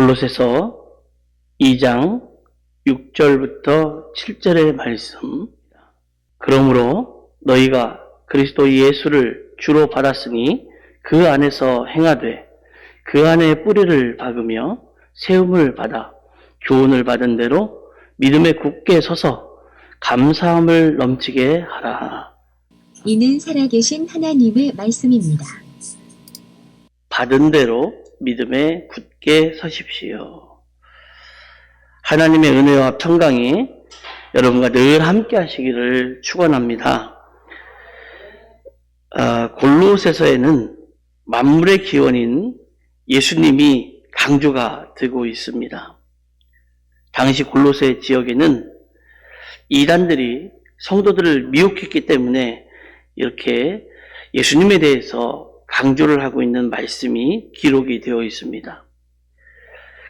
골로새서 2장 6절부터 7절의 말씀. 그러므로 너희가 그리스도 예수를 주로 받았으니 그 안에서 행하되 그 안에 뿌리를 박으며 세움을 받아 교훈을 받은 대로 믿음에 굳게 서서 감사함을 넘치게 하라. 이는 살아계신 하나님의 말씀입니다. 받은 대로 믿음에 굳게 서십시오. 하나님의 은혜와 평강이 여러분과 늘 함께 하시기를 축원합니다. 골로새서에는 만물의 기원인 예수님이 강조가 되고 있습니다. 당시 골로새 지역에는 이단들이 성도들을 미혹했기 때문에 이렇게 예수님에 대해서 강조를 하고 있는 말씀이 기록이 되어 있습니다.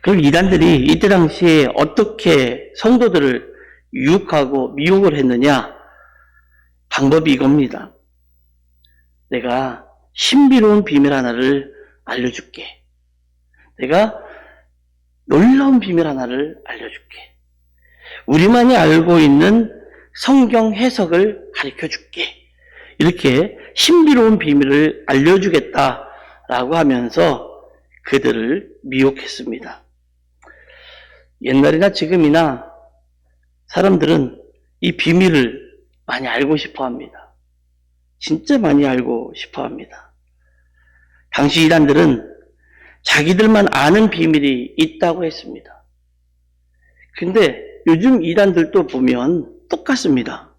그럼 이단들이 이때 당시에 어떻게 성도들을 유혹하고 미혹을 했느냐? 방법이 이겁니다. 내가 신비로운 비밀 하나를 알려줄게. 내가 놀라운 비밀 하나를 알려줄게. 우리만이 알고 있는 성경 해석을 가르쳐줄게. 이렇게 신비로운 비밀을 알려주겠다라고 하면서 그들을 미혹했습니다. 옛날이나 지금이나 사람들은 이 비밀을 많이 알고 싶어 합니다. 진짜 많이 알고 싶어 합니다. 당시 이단들은 자기들만 아는 비밀이 있다고 했습니다. 근데 요즘 이단들도 보면 똑같습니다.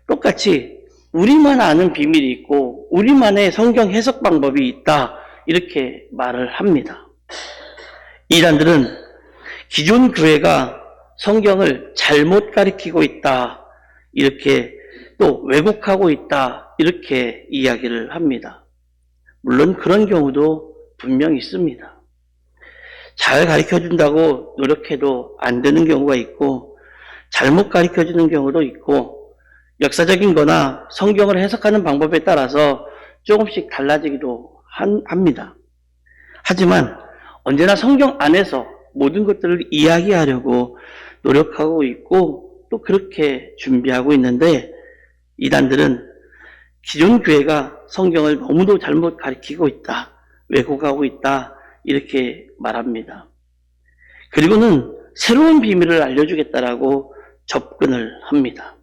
똑같이 우리만 아는 비밀이 있고 우리만의 성경 해석 방법이 있다 이렇게 말을 합니다. 이단들은 기존 교회가 성경을 잘못 가르치고 있다 이렇게 또 왜곡하고 있다 이렇게 이야기를 합니다. 물론 그런 경우도 분명 있습니다. 잘 가르쳐준다고 노력해도 안 되는 경우가 있고 잘못 가르쳐주는 경우도 있고 역사적인 거나 성경을 해석하는 방법에 따라서 조금씩 달라지기도 합니다. 하지만 언제나 성경 안에서 모든 것들을 이야기하려고 노력하고 있고 또 그렇게 준비하고 있는데 이단들은 기존 교회가 성경을 너무도 잘못 가르치고 있다, 왜곡하고 있다 이렇게 말합니다. 그리고는 새로운 비밀을 알려주겠다라고 접근을 합니다.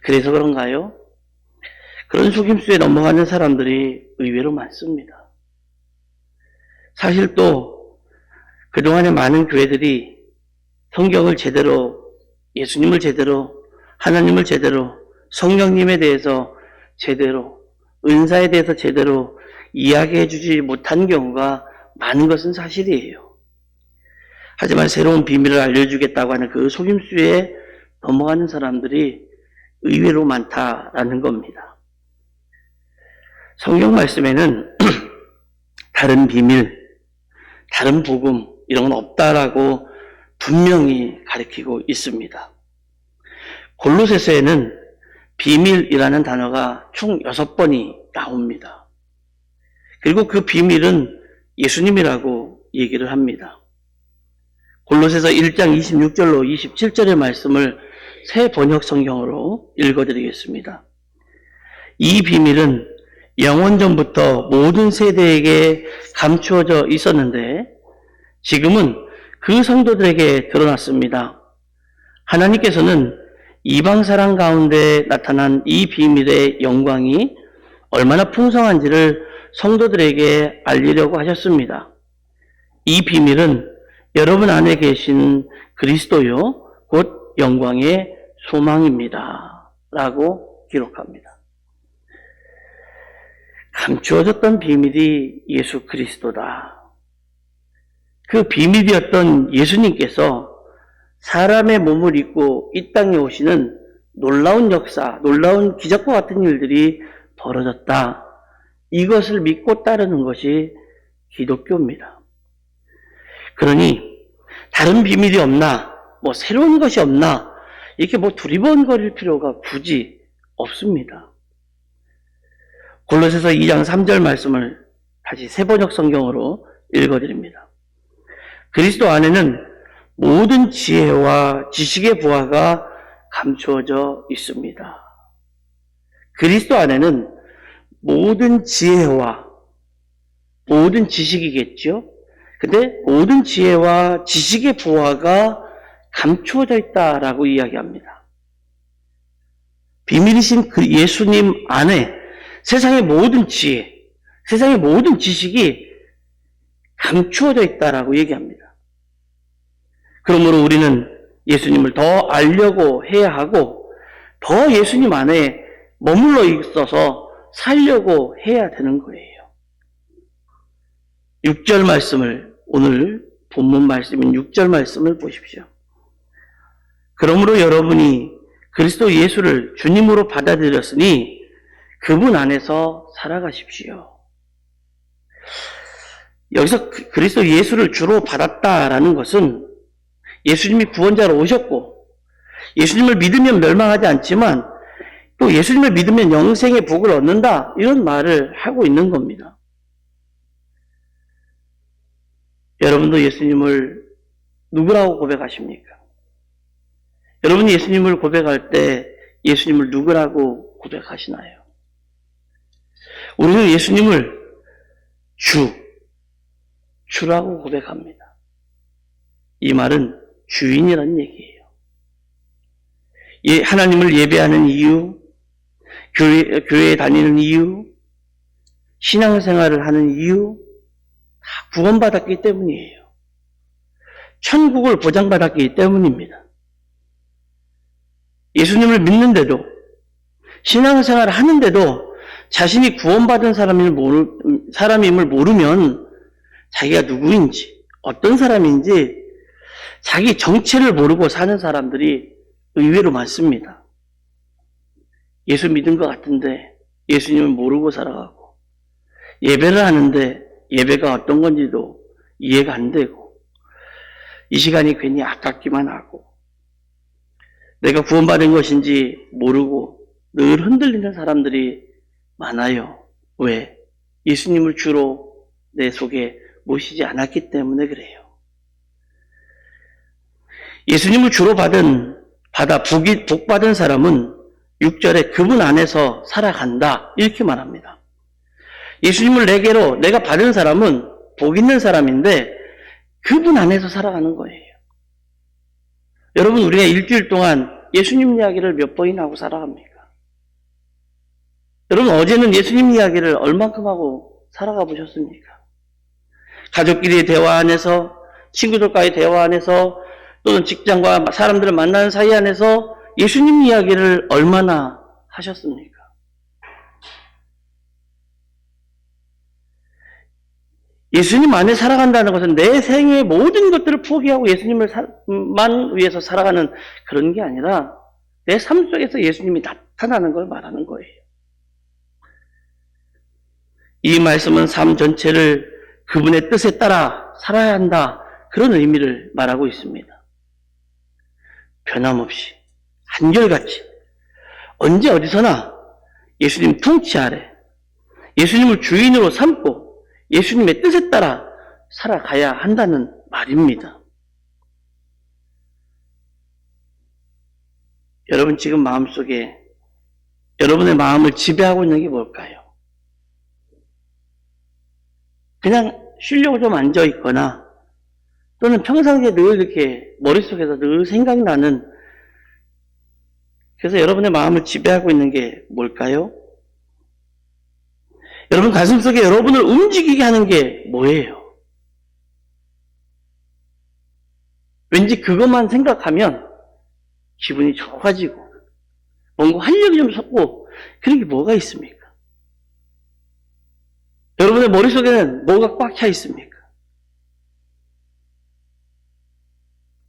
그래서 그런가요? 그런 속임수에 넘어가는 사람들이 의외로 많습니다. 사실 또 그동안에 많은 교회들이 성경을 제대로, 예수님을 제대로, 하나님을 제대로, 성령님에 대해서 제대로, 은사에 대해서 제대로 이야기해 주지 못한 경우가 많은 것은 사실이에요. 하지만 새로운 비밀을 알려주겠다고 하는 그 속임수에 넘어가는 사람들이 의외로 많다라는 겁니다. 성경 말씀에는 다른 비밀, 다른 복음 이런 건 없다라고 분명히 가르치고 있습니다. 골로새서에는 비밀이라는 단어가 총 6번이 나옵니다. 그리고 그 비밀은 예수님이라고 얘기를 합니다. 골로새서 1장 26절로 27절의 말씀을 새 번역 성경으로 읽어드리겠습니다. 이 비밀은 영원전부터 모든 세대에게 감추어져 있었는데 지금은 그 성도들에게 드러났습니다. 하나님께서는 이방 사람 가운데 나타난 이 비밀의 영광이 얼마나 풍성한지를 성도들에게 알리려고 하셨습니다. 이 비밀은 여러분 안에 계신 그리스도요 곧 영광의 소망입니다. 라고 기록합니다. 감추어졌던 비밀이 예수 그리스도다. 그 비밀이었던 예수님께서 사람의 몸을 입고 이 땅에 오시는 놀라운 역사, 놀라운 기적과 같은 일들이 벌어졌다. 이것을 믿고 따르는 것이 기독교입니다. 그러니 다른 비밀이 없나? 새로운 것이 없나? 이렇게 두리번거릴 필요가 굳이 없습니다. 골로새서 2장 3절 말씀을 다시 새 번역 성경으로 읽어드립니다. 그리스도 안에는 모든 지혜와 지식의 부하가 감추어져 있습니다. 그리스도 안에는 모든 지혜와 모든 지식이겠죠? 근데 모든 지혜와 지식의 부하가 감추어져 있다라고 이야기합니다. 비밀이신 그 예수님 안에 세상의 모든 지혜, 세상의 모든 지식이 감추어져 있다라고 얘기합니다. 그러므로 우리는 예수님을 더 알려고 해야 하고 더 예수님 안에 머물러 있어서 살려고 해야 되는 거예요. 6절 말씀을 오늘 본문 말씀인 6절 말씀을 보십시오. 그러므로 여러분이 그리스도 예수를 주님으로 받아들였으니 그분 안에서 살아가십시오. 여기서 그리스도 예수를 주로 받았다라는 것은 예수님이 구원자로 오셨고 예수님을 믿으면 멸망하지 않지만 또 예수님을 믿으면 영생의 복을 얻는다 이런 말을 하고 있는 겁니다. 여러분도 예수님을 누구라고 고백하십니까? 여러분이 예수님을 고백할 때 예수님을 누구라고 고백하시나요? 우리는 예수님을 주라고 고백합니다. 이 말은 주인이라는 얘기예요. 하나님을 예배하는 이유, 교회에 다니는 이유, 신앙생활을 하는 이유, 다 구원받았기 때문이에요. 천국을 보장받았기 때문입니다. 예수님을 믿는데도, 신앙생활을 하는데도 자신이 구원받은 사람임을 모르면 자기가 누구인지, 어떤 사람인지 자기 정체를 모르고 사는 사람들이 의외로 많습니다. 예수 믿은 것 같은데 예수님을 모르고 살아가고 예배를 하는데 예배가 어떤 건지도 이해가 안 되고 이 시간이 괜히 아깝기만 하고 내가 구원받은 것인지 모르고 늘 흔들리는 사람들이 많아요. 왜? 예수님을 주로 내 속에 모시지 않았기 때문에 그래요. 예수님을 주로 받아 복받은 사람은 6절에 그분 안에서 살아간다 이렇게 말합니다. 예수님을 내게로 내가 받은 사람은 복 있는 사람인데 그분 안에서 살아가는 거예요. 여러분 우리가 일주일 동안 예수님 이야기를 몇 번이나 하고 살아갑니까? 여러분 어제는 예수님 이야기를 얼만큼 하고 살아가 보셨습니까? 가족끼리의 대화 안에서 친구들과의 대화 안에서 또는 직장과 사람들을 만나는 사이 안에서 예수님 이야기를 얼마나 하셨습니까? 예수님 안에 살아간다는 것은 내 생의 모든 것들을 포기하고 예수님만 위해서 살아가는 그런 게 아니라 내 삶 속에서 예수님이 나타나는 걸 말하는 거예요. 이 말씀은 삶 전체를 그분의 뜻에 따라 살아야 한다 그런 의미를 말하고 있습니다. 변함없이 한결같이 언제 어디서나 예수님 통치 아래 예수님을 주인으로 삼고 예수님의 뜻에 따라 살아가야 한다는 말입니다. 여러분 지금 마음속에 여러분의 마음을 지배하고 있는 게 뭘까요? 그냥 쉬려고 좀 앉아있거나 또는 평상시에 늘 이렇게 머릿속에서 늘 생각나는 그래서 여러분의 마음을 지배하고 있는 게 뭘까요? 여러분 가슴속에 여러분을 움직이게 하는 게 뭐예요? 왠지 그것만 생각하면 기분이 좋아지고 뭔가 활력이 좀 솟고 그런 게 뭐가 있습니까? 여러분의 머릿속에는 뭐가 꽉 차 있습니까?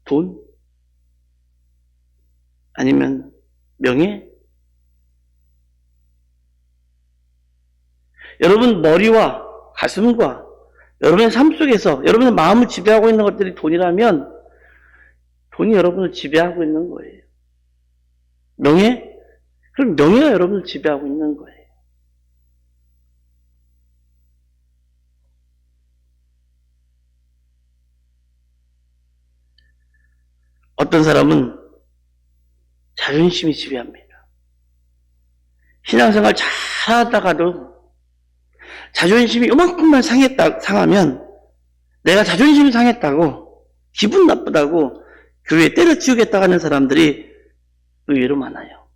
돈? 아니면 명예? 여러분 머리와 가슴과 여러분의 삶 속에서 여러분의 마음을 지배하고 있는 것들이 돈이라면 돈이 여러분을 지배하고 있는 거예요. 명예? 그럼 명예가 여러분을 지배하고 있는 거예요. 어떤 사람은 자존심이 지배합니다. 신앙생활 잘 하다가도 자존심이 요만큼만 상하면 내가 자존심이 상했다고 기분 나쁘다고 교회에 때려치우겠다고 하는 사람들이 의외로 많아요.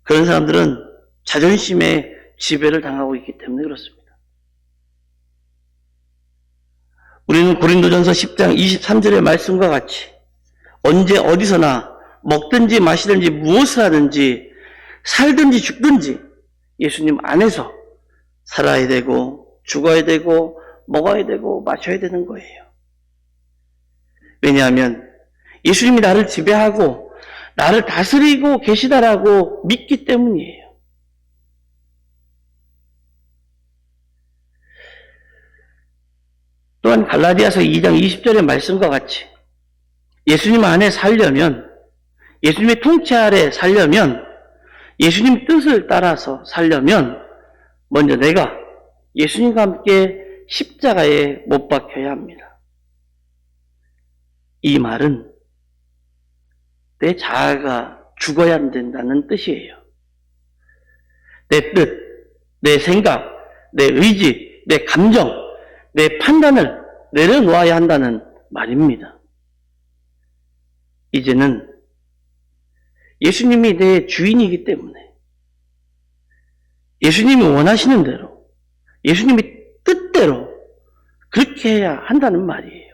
그런 사람들은 자존심에 지배를 당하고 있기 때문에 그렇습니다. 우리는 고린도전서 10장 23절의 말씀과 같이 언제 어디서나 먹든지 마시든지 무엇을 하든지 살든지 죽든지 예수님 안에서 살아야 되고 죽어야 되고 먹어야 되고 마셔야 되는 거예요. 왜냐하면 예수님이 나를 지배하고 나를 다스리고 계시다라고 믿기 때문이에요. 또한 갈라디아서 2장 20절의 말씀과 같이 예수님 안에 살려면, 예수님의 통치 아래 살려면, 예수님 뜻을 따라서 살려면 먼저 내가 예수님과 함께 십자가에 못 박혀야 합니다. 이 말은 내 자아가 죽어야 된다는 뜻이에요. 내 뜻, 내 생각, 내 의지, 내 감정, 내 판단을 내려놓아야 한다는 말입니다. 이제는 예수님이 내 주인이기 때문에 예수님이 원하시는 대로, 예수님이 뜻대로 그렇게 해야 한다는 말이에요.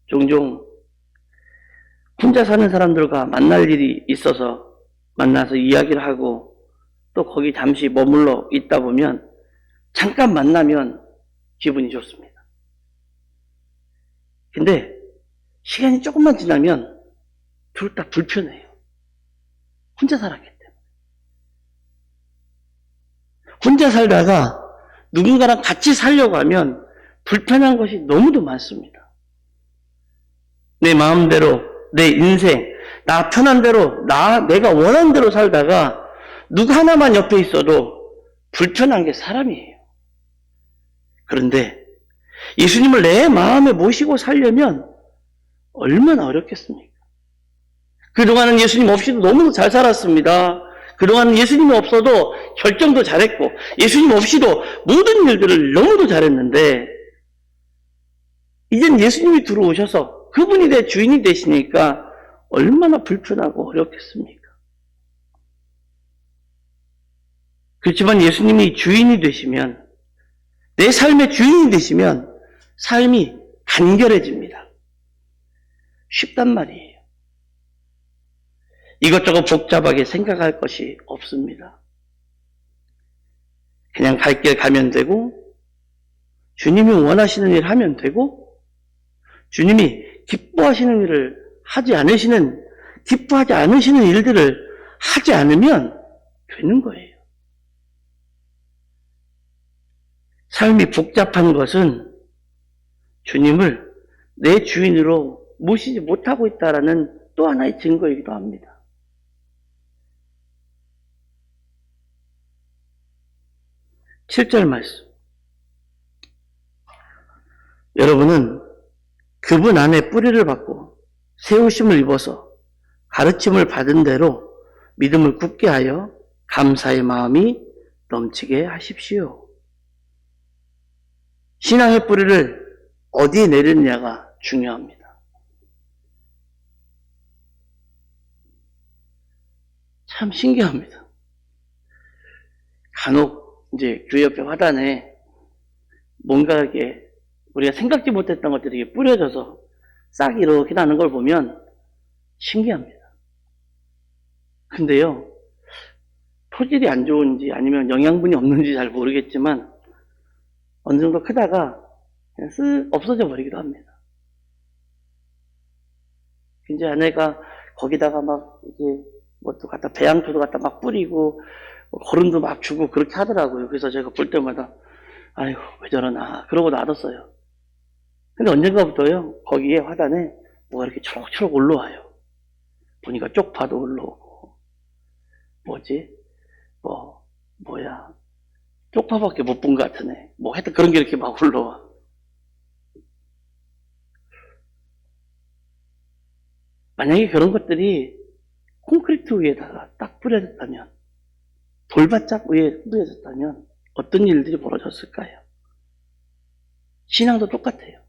종종 혼자 사는 사람들과 만날 일이 있어서 만나서 이야기를 하고 또 거기 잠시 머물러 있다 보면 잠깐 만나면 기분이 좋습니다. 근데 시간이 조금만 지나면 둘 다 불편해요. 혼자 살았기 때문에. 혼자 살다가 누군가랑 같이 살려고 하면 불편한 것이 너무도 많습니다. 내 마음대로, 내 인생, 나 편한 대로, 내가 원하는 대로 살다가 누구 하나만 옆에 있어도 불편한 게 사람이에요. 그런데 예수님을 내 마음에 모시고 살려면 얼마나 어렵겠습니까? 그동안은 예수님 없이도 너무 잘 살았습니다. 그동안은 예수님이 없어도 결정도 잘했고 예수님 없이도 모든 일들을 너무도 잘했는데 이젠 예수님이 들어오셔서 그분이 내 주인이 되시니까 얼마나 불편하고 어렵겠습니까? 그렇지만 예수님이 주인이 되시면, 내 삶의 주인이 되시면 삶이 간결해집니다. 쉽단 말이에요. 이것저것 복잡하게 생각할 것이 없습니다. 그냥 갈 길 가면 되고, 주님이 원하시는 일 하면 되고, 주님이 기뻐하시는 일을 기뻐하지 않으시는 일들을 하지 않으면 되는 거예요. 삶이 복잡한 것은 주님을 내 주인으로 모시지 못하고 있다는 또 하나의 증거이기도 합니다. (7절) 말씀. 여러분은 그분 안에 뿌리를 받고 세우심을 입어서 가르침을 받은 대로 믿음을 굳게 하여 감사의 마음이 넘치게 하십시오. 신앙의 뿌리를 어디에 내리느냐가 중요합니다. 참 신기합니다. 간혹 이제 교회 옆에 화단에 뭔가 이렇게 우리가 생각지 못했던 것들이 이렇게 뿌려져서 싹이 이렇게 나는 걸 보면 신기합니다. 근데요, 토질이 안 좋은지 아니면 영양분이 없는지 잘 모르겠지만 어느 정도 크다가 그냥 쓱 없어져 버리기도 합니다. 이제 아내가 거기다가 막 이제 뭐또 갖다 배양토도 갖다 막 뿌리고 거름도 막 주고 그렇게 하더라고요. 그래서 제가 볼 때마다 아이고 왜 저러나 그러고 놔뒀어요. 근데 언젠가부터요 거기에 화단에 뭐가 이렇게 초록초록 올라와요. 보니까 쪽파도 올라오고 뭐야 쪽파밖에 못 본 것 같으네. 뭐 하여튼 그런 게 이렇게 막 올라와. 만약에 그런 것들이 콘크리트 위에다가 딱 뿌려졌다면, 돌바짝 위에 뿌려졌다면 어떤 일들이 벌어졌을까요? 신앙도 똑같아요.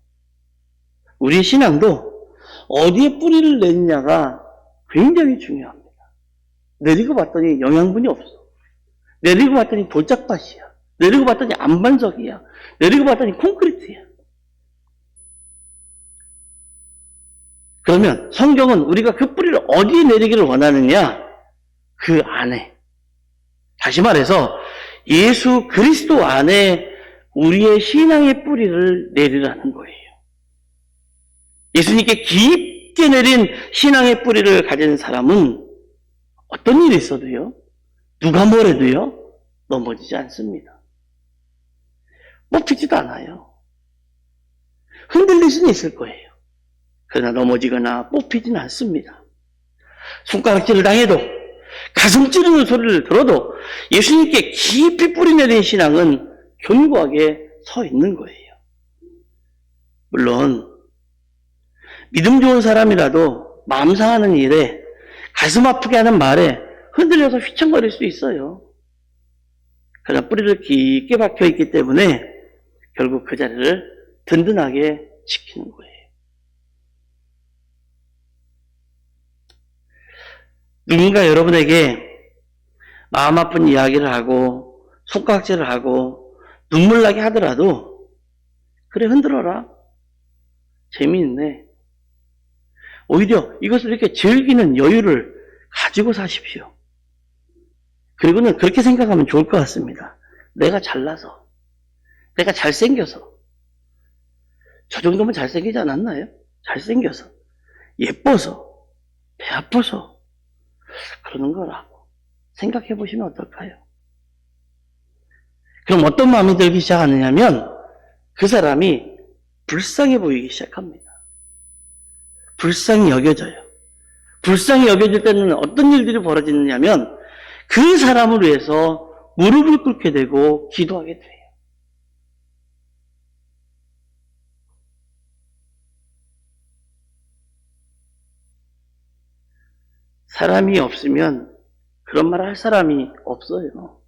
우리의 신앙도 어디에 뿌리를 내느냐가 굉장히 중요합니다. 내리고 봤더니 영양분이 없어. 내리고 봤더니 돌짝밭이야. 내리고 봤더니 안반석이야. 내리고 봤더니 콘크리트야. 그러면 성경은 우리가 그 뿌리를 어디에 내리기를 원하느냐? 그 안에. 다시 말해서 예수 그리스도 안에 우리의 신앙의 뿌리를 내리라는 거예요. 예수님께 깊게 내린 신앙의 뿌리를 가진 사람은 어떤 일이 있어도요, 누가 뭐래도요, 넘어지지 않습니다. 뽑히지도 않아요. 흔들릴 수는 있을 거예요. 그러나 넘어지거나 뽑히지는 않습니다. 손가락질을 당해도, 가슴 찌르는 소리를 들어도 예수님께 깊이 뿌리내린 신앙은 견고하게 서 있는 거예요. 물론 믿음 좋은 사람이라도 마음 상하는 일에, 가슴 아프게 하는 말에 흔들려서 휘청거릴 수 있어요. 그러나 뿌리를 깊게 박혀있기 때문에 결국 그 자리를 든든하게 지키는 거예요. 누군가 여러분에게 마음 아픈 이야기를 하고 손가락질을 하고 눈물 나게 하더라도, 그래, 흔들어라, 재미있네, 오히려 이것을 이렇게 즐기는 여유를 가지고 사십시오. 그리고는 그렇게 생각하면 좋을 것 같습니다. 내가 잘나서, 내가 잘생겨서, 저 정도면 잘생기지 않았나요? 잘생겨서, 예뻐서, 배 아파서 그러는 거라고 생각해 보시면 어떨까요? 그럼 어떤 마음이 들기 시작하느냐면 그 사람이 불쌍해 보이기 시작합니다. 불쌍히 여겨져요. 불쌍히 여겨질 때는 어떤 일들이 벌어지느냐면 그 사람을 위해서 무릎을 꿇게 되고 기도하게 돼요. 사람이 없으면 그런 말을 할 사람이 없어요.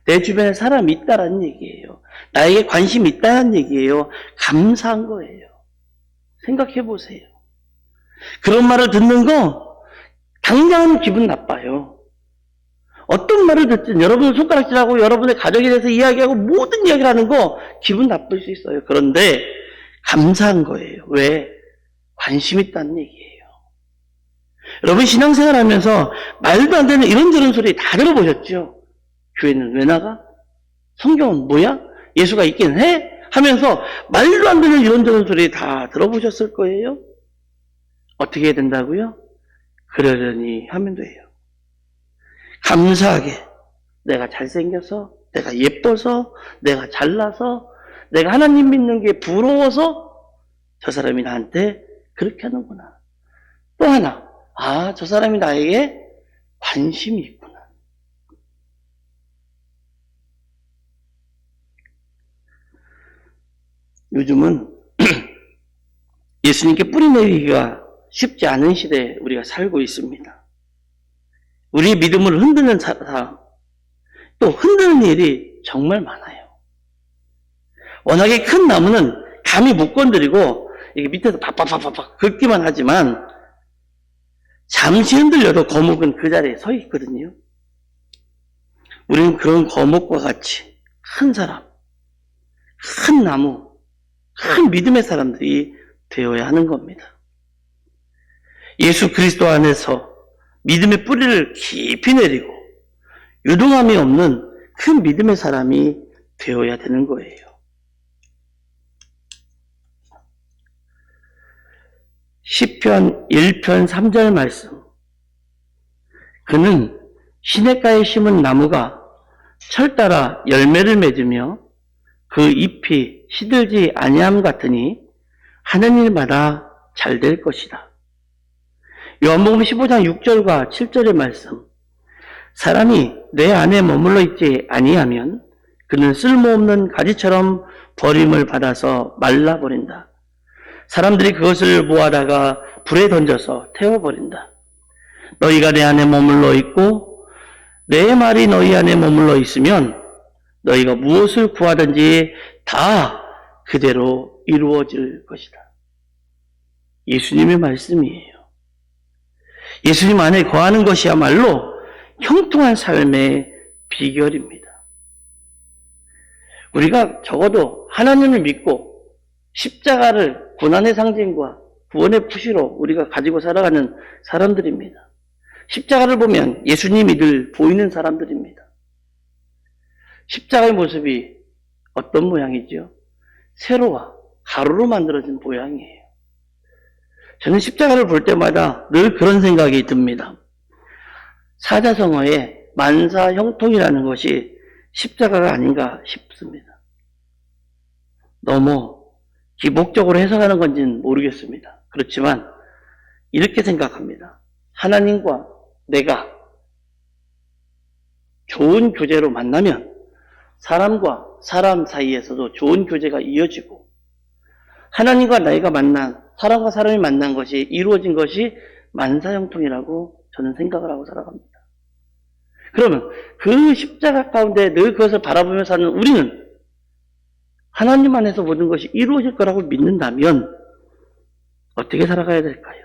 내 주변에 사람이 있다라는 얘기예요. 나에게 관심이 있다는 얘기예요. 감사한 거예요. 생각해 보세요. 그런 말을 듣는 거 당장은 기분 나빠요. 어떤 말을 듣든 여러분의 손가락질하고 여러분의 가족에 대해서 이야기하고 모든 이야기를 하는 거 기분 나쁠 수 있어요. 그런데 감사한 거예요. 왜? 관심 있다는 얘기예요. 여러분 신앙생활 하면서 말도 안 되는 이런저런 소리 다 들어보셨죠? 교회는 왜 나가? 성경은 뭐야? 예수가 있긴 해? 하면서 말도 안 되는 이런저런 소리 다 들어보셨을 거예요? 어떻게 해야 된다고요? 그러려니 하면 돼요. 감사하게, 내가 잘생겨서, 내가 예뻐서, 내가 잘나서, 내가 하나님 믿는 게 부러워서 저 사람이 나한테 그렇게 하는구나. 또 하나, 아, 저 사람이 나에게 관심이 있구나. 요즘은 예수님께 뿌리내리기가 쉽지 않은 시대에 우리가 살고 있습니다. 우리의 믿음을 흔드는 사람, 또 흔드는 일이 정말 많아요. 워낙에 큰 나무는 감히 못 건드리고 이게 밑에서 팍팍팍팍 긁기만 하지만 잠시 흔들려도 거목은 그 자리에 서 있거든요. 우리는 그런 거목과 같이 큰 사람, 큰 나무, 큰 믿음의 사람들이 되어야 하는 겁니다. 예수 그리스도 안에서 믿음의 뿌리를 깊이 내리고 유동함이 없는 큰 믿음의 사람이 되어야 되는 거예요. 시편 1편 3절 말씀. 그는 시냇가에 심은 나무가 철 따라 열매를 맺으며 그 잎이 시들지 아니함 같으니 하는 일마다 잘 될 것이다. 요한복음 15장 6절과 7절의 말씀. 사람이 내 안에 머물러 있지 아니하면 그는 쓸모없는 가지처럼 버림을 받아서 말라버린다. 사람들이 그것을 모아다가 불에 던져서 태워버린다. 너희가 내 안에 머물러 있고 내 말이 너희 안에 머물러 있으면 너희가 무엇을 구하든지 다 그대로 이루어질 것이다. 예수님의 말씀이에요. 예수님 안에 거하는 것이야말로 형통한 삶의 비결입니다. 우리가 적어도 하나님을 믿고 십자가를 고난의 상징과 구원의 푸시로 우리가 가지고 살아가는 사람들입니다. 십자가를 보면 예수님이 늘 보이는 사람들입니다. 십자가의 모습이 어떤 모양이죠? 세로와 가로로 만들어진 모양이에요. 저는 십자가를 볼 때마다 늘 그런 생각이 듭니다. 사자성어의 만사형통이라는 것이 십자가가 아닌가 싶습니다. 너무 기복적으로 해석하는 건지는 모르겠습니다. 그렇지만 이렇게 생각합니다. 하나님과 내가 좋은 교제로 만나면 사람과 사람 사이에서도 좋은 교제가 이어지고 하나님과 내가 만난 사람과 사람이 만난 것이 이루어진 것이 만사형통이라고 저는 생각을 하고 살아갑니다. 그러면 그 십자가 가운데 늘 그것을 바라보며 사는 우리는 하나님 안에서 모든 것이 이루어질 거라고 믿는다면 어떻게 살아가야 될까요?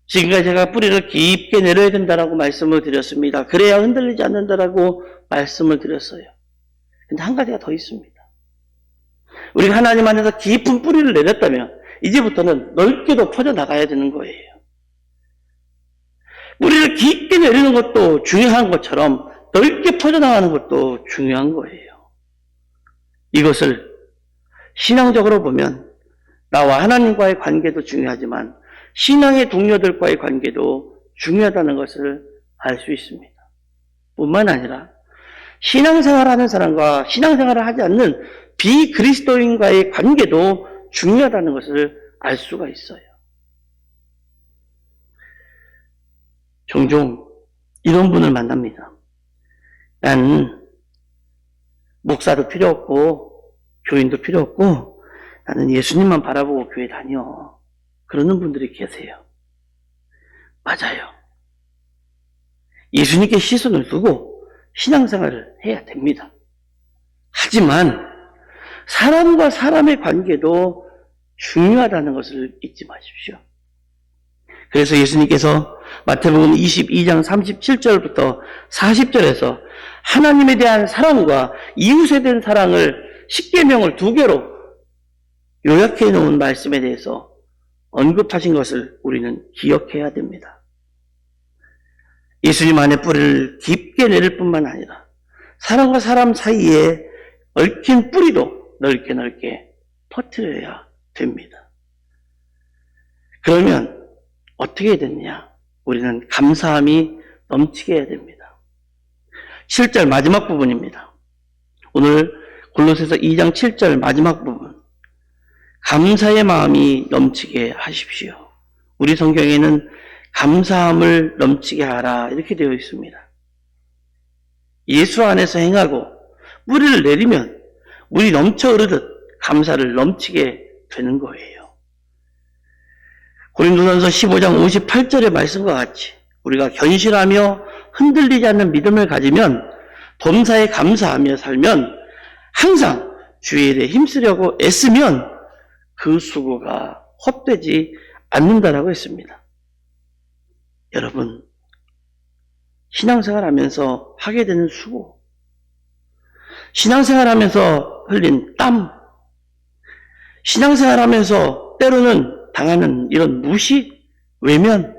지금까지 제가 뿌리를 깊게 내려야 된다라고 말씀을 드렸습니다. 그래야 흔들리지 않는다라고 말씀을 드렸어요. 근데 한 가지가 더 있습니다. 우리가 하나님 안에서 깊은 뿌리를 내렸다면 이제부터는 넓게도 퍼져나가야 되는 거예요. 뿌리를 깊게 내리는 것도 중요한 것처럼 넓게 퍼져나가는 것도 중요한 거예요. 이것을 신앙적으로 보면 나와 하나님과의 관계도 중요하지만 신앙의 동료들과의 관계도 중요하다는 것을 알 수 있습니다. 뿐만 아니라 신앙생활하는 사람과 신앙생활을 하지 않는 비그리스도인과의 관계도 중요하다는 것을 알 수가 있어요. 종종 이런 분을 만납니다. 나는 목사도 필요 없고 교인도 필요 없고 나는 예수님만 바라보고 교회 다녀. 그러는 분들이 계세요. 맞아요. 예수님께 시선을 두고 신앙생활을 해야 됩니다. 하지만 사람과 사람의 관계도 중요하다는 것을 잊지 마십시오. 그래서 예수님께서 마태복음 22장 37절부터 40절에서 하나님에 대한 사랑과 이웃에 대한 사랑을 10계명을 2개로 요약해 놓은 말씀에 대해서 언급하신 것을 우리는 기억해야 됩니다. 예수님 안에 뿌리를 깊게 내릴 뿐만 아니라 사람과 사람 사이에 얽힌 뿌리도 넓게 퍼뜨려야 됩니다. 그러면 어떻게 해야 되느냐? 우리는 감사함이 넘치게 해야 됩니다. 7절 마지막 부분입니다. 오늘 골로새서 2장 7절 마지막 부분. 감사의 마음이 넘치게 하십시오. 우리 성경에는 감사함을 넘치게 하라 이렇게 되어 있습니다. 예수 안에서 행하고 뿌리를 내리면 물이 넘쳐 흐르듯 감사를 넘치게 되는 거예요. 고린도전서 15장 58절의 말씀과 같이 우리가 견실하며 흔들리지 않는 믿음을 가지면 범사에 감사하며 살면 항상 주의 일에 힘쓰려고 애쓰면 그 수고가 헛되지 않는다라고 했습니다. 여러분, 신앙생활 하면서 하게 되는 수고, 신앙생활 하면서 흘린 땀, 신앙생활 하면서 때로는 당하는 이런 무시, 외면,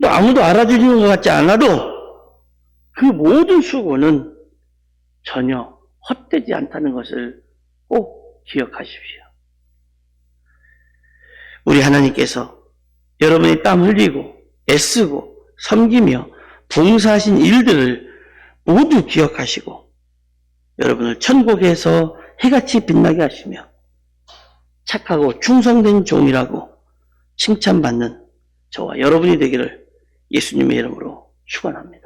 또 아무도 알아주는 것 같지 않아도 그 모든 수고는 전혀 헛되지 않다는 것을 꼭 기억하십시오. 우리 하나님께서 여러분이 땀 흘리고 애쓰고 섬기며 봉사하신 일들을 모두 기억하시고 여러분을 천국에서 해같이 빛나게 하시며 착하고 충성된 종이라고 칭찬받는 저와 여러분이 되기를 예수님의 이름으로 축원합니다.